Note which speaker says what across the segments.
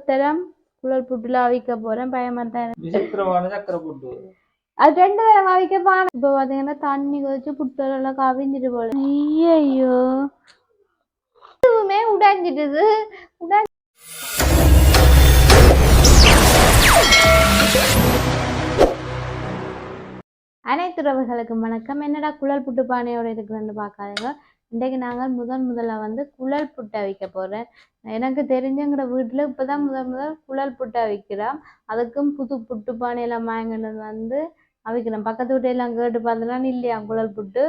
Speaker 1: தரம் குழல் புட்டுல அவிக்க போறேன். பயமா தான் அது 2 தரம் அவிக்க பானை. இப்ப பாத்தீங்கன்னா தண்ணி கொதிச்சு புட்டெல்லாம் கவிஞ்சிட்டு போல. ஐயோ இதுவுமே உடைஞ்சிட்டுது. அனைத்து உறவுகளுக்கும் வணக்கம். என்னடா குழல் புட்டு பானையோட இருக்குன்னு பார்க்காதீங்க. இன்றைக்கு நாங்கள் முதல்ல வந்து குழல் புட்டு அவிக்க போகிறேன். எனக்கு தெரிஞ்சங்கிற வீட்டில் இப்போ தான் முதல் குழல் புட்டு அவிக்கிறோம். அதுக்கும் புது புட்டு பானையெல்லாம் வாங்கினது வந்து அவிக்கிறோம். பக்கத்து வீட்டையெல்லாம் கேட்டு பார்த்தலாம் இல்லையா குழல் புட்டு,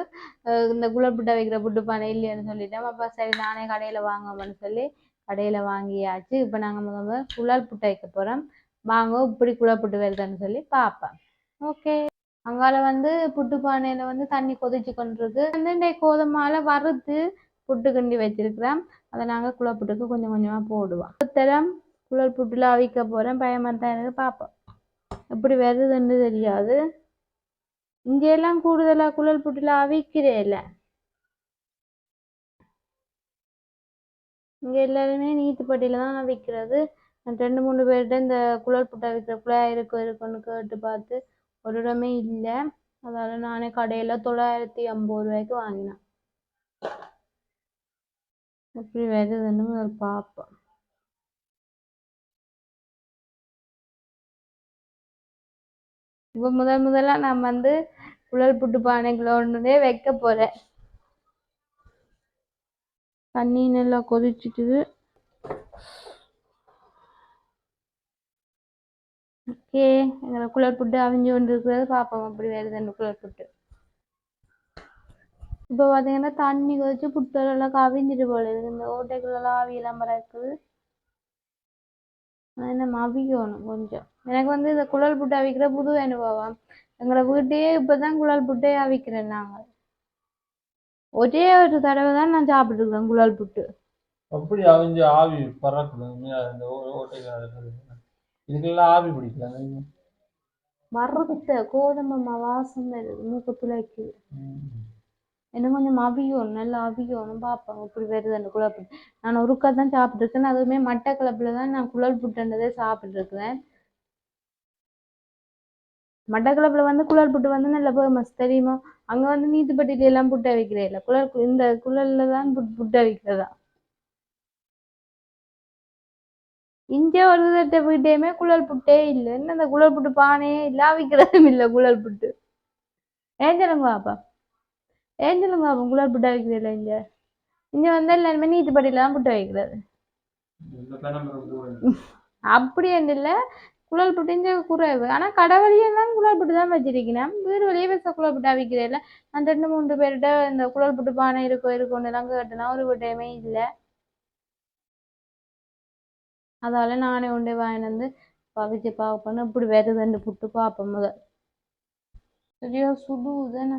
Speaker 1: இந்த குழல் புட்டு அவிக்கிற புட்டு பானை இல்லையான்னு சொல்லிட்டோம். அப்போ சரி நானே கடையில் வாங்குவோம்னு சொல்லி கடையில் வாங்கியாச்சு. இப்போ நாங்கள் முதல் குழல் புட்டு அவிக்க போகிறோம். வாங்க இப்படி குழல் புட்டு வருதுன்னு சொல்லி பார்ப்பேன். ஓகே, அங்கால வந்து புட்டு பானையில வந்து தண்ணி கொதிச்சு கொண்டிருக்கு. வந்து இந்த கோதுமால வறுத்து புட்டு கிண்டி வச்சிருக்கிறேன். அதை நாங்கள் குழல் புட்டுக்கு கொஞ்சம் கொஞ்சமா போடுவோம். தரம் குழல் புட்டுல அவிக்க போறேன். பயமா தான் எனக்கு. பார்ப்போம் எப்படி வருதுன்னு தெரியாது. இங்கெல்லாம் கூடுதலா குழல் புட்டுல அவிக்கிறே இல்லை. இங்க எல்லாருமே நீத்துப்பட்டியில தான் அவிக்கிறது. 2-3 பேர்கிட்ட இந்த குழல் புட்டு அவிக்கிற குழாய் இருக்குன்னு கேட்டு பார்த்து ஒரு இடமே இல்லை. அதால நானே கடையில 950 ரூபாய்க்கு வாங்கினேன். எப்படி வருதுன்னு பார்ப்போம். இப்போ முதல்ல நான் வந்து குழல் புட்டு பானைக்குள்ள ஒன்றுதே வைக்க போறேன். தண்ணி நல்லா கொதிச்சுட்டு. ஓகே, எங்களை குழல் புட்டு அவிஞ்சு கொண்டு இருக்கிறது பார்ப்போம் அப்படி வருதுன்னு குழல் புட்டு. இப்போ பார்த்தீங்கன்னா தண்ணி கொதிச்சு புட்டெல்லாம் அவிஞ்சிட்டு போல இருக்கு. இந்த ஓட்டைக்குள்ளெல்லாம் ஆவியெல்லாம் பறக்குது. நம்ம அவிக்கணும் கொஞ்சம். எனக்கு வந்து இந்த குழல் புட்டு அவிக்கிற புது அனுபவம். எங்களோட வீட்டையே இப்பதான் குழல் புட்டே அவிக்கிறேன். நாங்கள் ஒரே ஒரு தடவை தான் நான் சாப்பிட்டுருக்கேன் குழல் புட்டு.
Speaker 2: அப்படி அவிஞ்சு ஆவி பறக்குது. இதுக்கெல்லாம் ஆவி பிடிக்கல.
Speaker 1: வறுத்த கோதுமை வாசம் வருது, மூக்கு துளைக்குது. இன்னும் கொஞ்சம் அவிக்கணும், நல்லா அவிக்கணும். பார்ப்போம் இப்படி வருது அந்த குழல் புட்டு. நான் ஒருக்கா தான் சாப்பிட்டுருக்கேன். அதுவுமே மட்டக்களப்புல தான் நான் குழல் புட்டுன்றதே சாப்பிட்டுருக்கிறேன். மட்டக்களப்புல வந்து குழல் புட்டு வந்து நல்ல ஃபேமஸ் தெரியுமா? அங்க வந்து நீத்துப்பட்டியில எல்லாம் புட்டை வைக்கிறே இல்லை. இந்த குழல்ல தான் புட்டை வைக்கிறதா. இங்கே ஒரு விதத்தை வீட்டையுமே குழல் புட்டே இல்லை. என்ன இந்த குழல் புட்டு பானையே இல்லை, அவிக்கிறதும் இல்லை குழல் புட்டு. ஏஞ்சலுங்க பாப்பா, ஏஞ்சலுங்க பாப்பா, குழல் புட்டை வைக்கிறது இல்லை. இங்க வந்து எல்லாருமே நீத்துப்பட்டியில தான் புட்டை வைக்கிறது. அப்படி இல்லை, குழல் புட்டு இங்கே குறைவு. ஆனா கடவுளையெல்லாம் குழல் புட்டு தான் வச்சிருக்கிறேன். வீடு வழியே வச்ச குழல் புட்டு அவிக்கிறேன் இல்லை. நான் 2-3 பேர்கிட்ட இந்த குழல் புட்டு பானை இருக்குன்னு எல்லாம் கேட்டேன்னா ஒரு வீட்டையுமே இல்லை. அதால நானே உண்டே வாங்கிட்டு வந்து பவிச்சு பார்ப்பேன்னு இப்படி வருதுன்னு புட்டு பார்ப்போம். முதல் சரியா சுடுதானே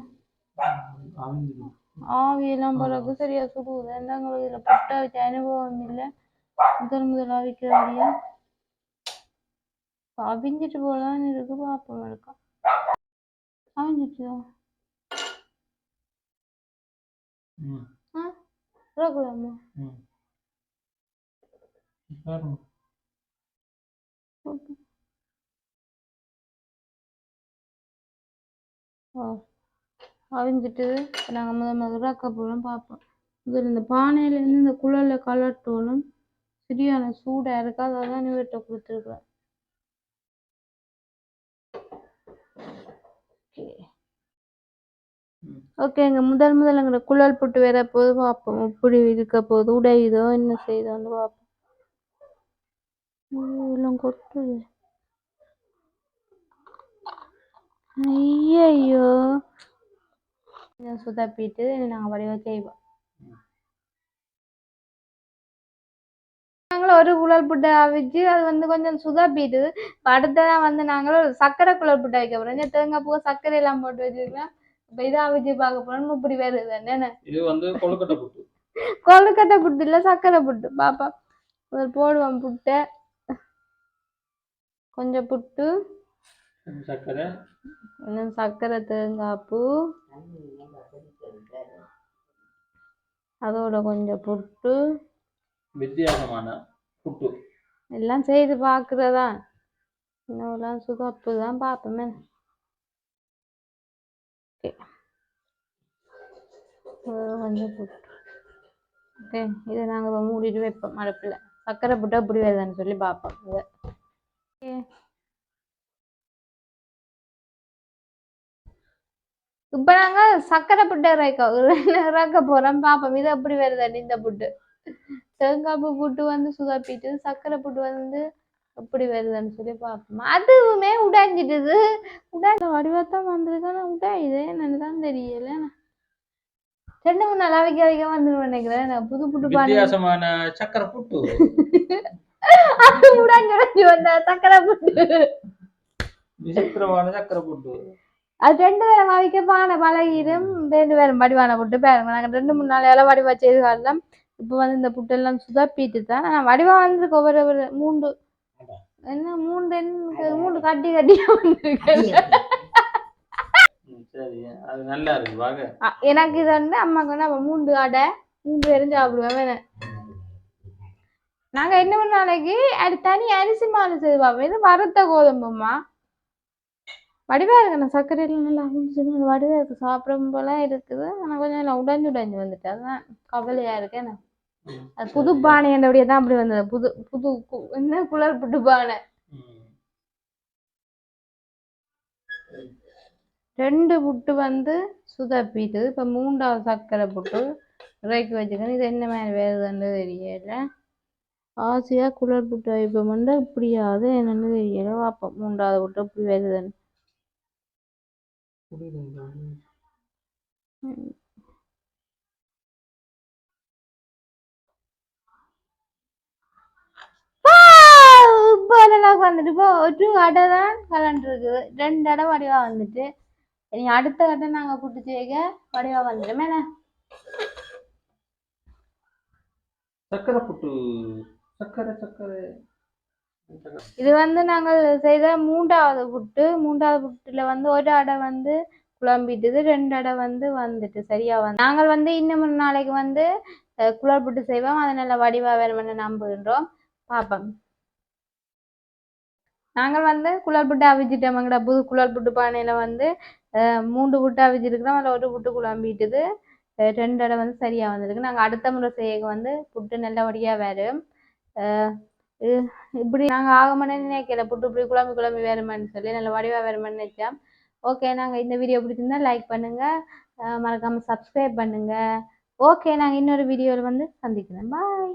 Speaker 1: ஆவியெல்லாம் பிறகு சரியா சுடுதான். எங்களுக்கு இதில் புட்டை வச்ச அனுபவம் இல்லை. முதல் அவிக்கிறபடியா அவிஞ்சிட்டு போலான்னு இருக்கு. பார்ப்போம் இருக்கா அவிஞ்சிட்டு வரக்கூடாமா. அவிஞ்சிட்டு நாங்கள் முதல்ல போகிறோம். பார்ப்போம். இதில் இந்த பானையிலேருந்து இந்த குழலில் கலட்டோலும் சரியான சூடாக இருக்கு. அதான் இவர்கிட்ட கொடுத்துருக்குறேன். ஓகேங்க, முதல் எங்களை குழல் புட்டு வேற போது பார்ப்போம் இப்படி இருக்க போது உடையுதோ என்ன செய்தோன்னு பார்ப்போம். எல்லாம் கொட்டுது. ஐயோ சுதப்பிட்டு நாங்கள் வடிவ செய்வோம். நாங்களும் ஒரு குழல் புட்டை அவிச்சு அது வந்து கொஞ்சம் சுதப்பிட்டு அடுத்ததான் வந்து நாங்களும் சர்க்கரை குழல் புட்டை வைக்க போறோம். தேங்காய் பூ சர்க்கரை எல்லாம் போட்டு வச்சிருக்கேன். இப்ப இதை அவிச்சு பார்க்க போறோம். இப்படி வருது என்ன
Speaker 2: இது வந்து கொழுக்கட்டை புட்டு.
Speaker 1: கொழுக்கட்டை புட்டு இல்ல, சர்க்கரை புட்டு. பாப்பா போடுவோம் புட்டை. கொஞ்சம் புட்டு,
Speaker 2: சர்க்கரை,
Speaker 1: கொஞ்சம் சர்க்கரை, தேங்காய் பூ, அதோட கொஞ்சம் புட்டு.
Speaker 2: வித்தியாசமான புட்டு.
Speaker 1: எல்லாம் செய்து பார்க்குறதா இன்னும் சுகப்பு தான் பார்ப்போமே. ஓகே கொஞ்சம் போட்டு ஓகே இதை நாங்கள் இப்போ மூடிட்டு வைப்போம் அடுப்பில். சர்க்கரை போட்டால் இப்படி வருதுன்னு சொல்லி பார்ப்போம் இதை. ஓகே இப்போ நாங்கள் சர்க்கரை புட்டை இறக்க போகிறோம் பார்ப்போம் இது எப்படி வருதாண்டி இந்த புட்டு. தேங்காய் பூ புட்டு வந்து சுதாப்பிட்டு சர்க்கரை புட்டு வந்து எப்படி வருதுன்னு சொல்லி பார்ப்போம். அதுவுமே உடைஞ்சிட்டுது. உடைஞ்ச வடிவத்தான் வந்திருக்கான உடையுது என்னன்னு தான் தெரியல. 2 3 நாள் அவிக்க வந்துடும் நினைக்கிறேன். புது புட்டு
Speaker 2: வித்தியாசமான சக்கரை புட்டு
Speaker 1: உடைஞ்சு வந்த சக்கரை புட்டு
Speaker 2: விசித்திரமான சக்கரை புட்டு.
Speaker 1: அது 2 பேரும் அவிக்க பானை பழகிடும் 2 பேரும் வடிவான புட்டு பாருங்க. நாங்கள் 2 3 நாள் இலை வடிவா செய்து காட்டலாம். இப்போ வந்து இந்த புட்டெல்லாம் சுதாப்பிட்டு தான் வடிவா வந்துருக்கு. ஒவ்வொரு 3 என்ன 3 கட்டி கட்டியா வந்துருக்கு.
Speaker 2: சரி அது நல்லா இருக்கு வாங்க.
Speaker 1: எனக்கு இது வந்து அம்மாக்கு வந்து அப்ப 3 அடை 3 பேரும் சாப்பிடுவேன். நாங்க என்ன பண்ண நாளைக்கு தனி அரிசி மாவு செய்வோம். இது வறுத்த கோதும்புமா வடிவா இருக்கு. நான் சர்க்கரையில நல்லா அவிஞ்சு வடிவா இருக்கு. சாப்பிடும் போல இருக்குது. ஆனால் கொஞ்சம் நல்லா உடைஞ்சு வந்துட்டு அதான் கவலையா இருக்கு. என்ன அது புது பானை என்னுடைய தான் அப்படி வந்தது. புது புது என்ன குளர் புட்டு பானை. 2 புட்டு வந்து சுதப்பிட்டு இப்போ 3வது சர்க்கரை புட்டு இறக்கி வச்சுக்கணும். இது என்ன மாதிரி வேறுதுன்னு தெரியல. ஆசையாக குளர் புட்டு வைப்போம் வந்து இப்படியாவது என்னன்னு தெரியல. பார்ப்போம் 3வது புட்டு இப்படி வருதுன்னு. இப்போ வந்துட்டு இப்போ ஒரு அடை தான் கலண்டுருக்கு. 2 அடை வடிவா வந்துட்டு இனி அடுத்த கட்ட நாங்கள் புட்டு செய்ய வடிவா வந்துடும். என்ன
Speaker 2: சக்கரை புட்டு சக்கரை சக்கரை.
Speaker 1: இது வந்து நாங்கள் செய்த 3வது புட்டு. 3வது புட்டுல வந்து ஒரு அடை வந்து குழம்பிட்டுது. 2 அடை வந்து வந்துட்டு சரியா வந்து நாங்கள் வந்து இன்னும் 3 நாளைக்கு வந்து குழல் புட்டு செய்வோம். அதை நல்லா வடிவா வேணும்னு நம்புகின்றோம். பார்ப்போம். நாங்கள் வந்து குழல் புட்டு அவிச்சிட்டோம்ங்கடா. புது குழல் புட்டு பானையில வந்து 3 புட்டு அவிச்சிருக்கிறோம். அதில் ஒரு புட்டு குழம்பிட்டுது. 2 அடை வந்து சரியா வந்திருக்கு. நாங்கள் அடுத்த முறை செய்ய வந்து புட்டு நல்லபடியா வரும். இப்படி நாங்கள் ஆகமனே நினைக்கல புட்டு இப்படி குழம்பி வேறுமான்னு சொல்லி நல்ல வடிவா வேறுமான்னு நினைச்சோம். ஓகே நாங்கள் இந்த வீடியோ பிடிச்சிருந்தா லைக் பண்ணுங்க, மறக்காம சப்ஸ்கிரைப் பண்ணுங்க. ஓகே நாங்கள் இன்னொரு வீடியோவில் வந்து சந்திக்கிறேன். பாய்.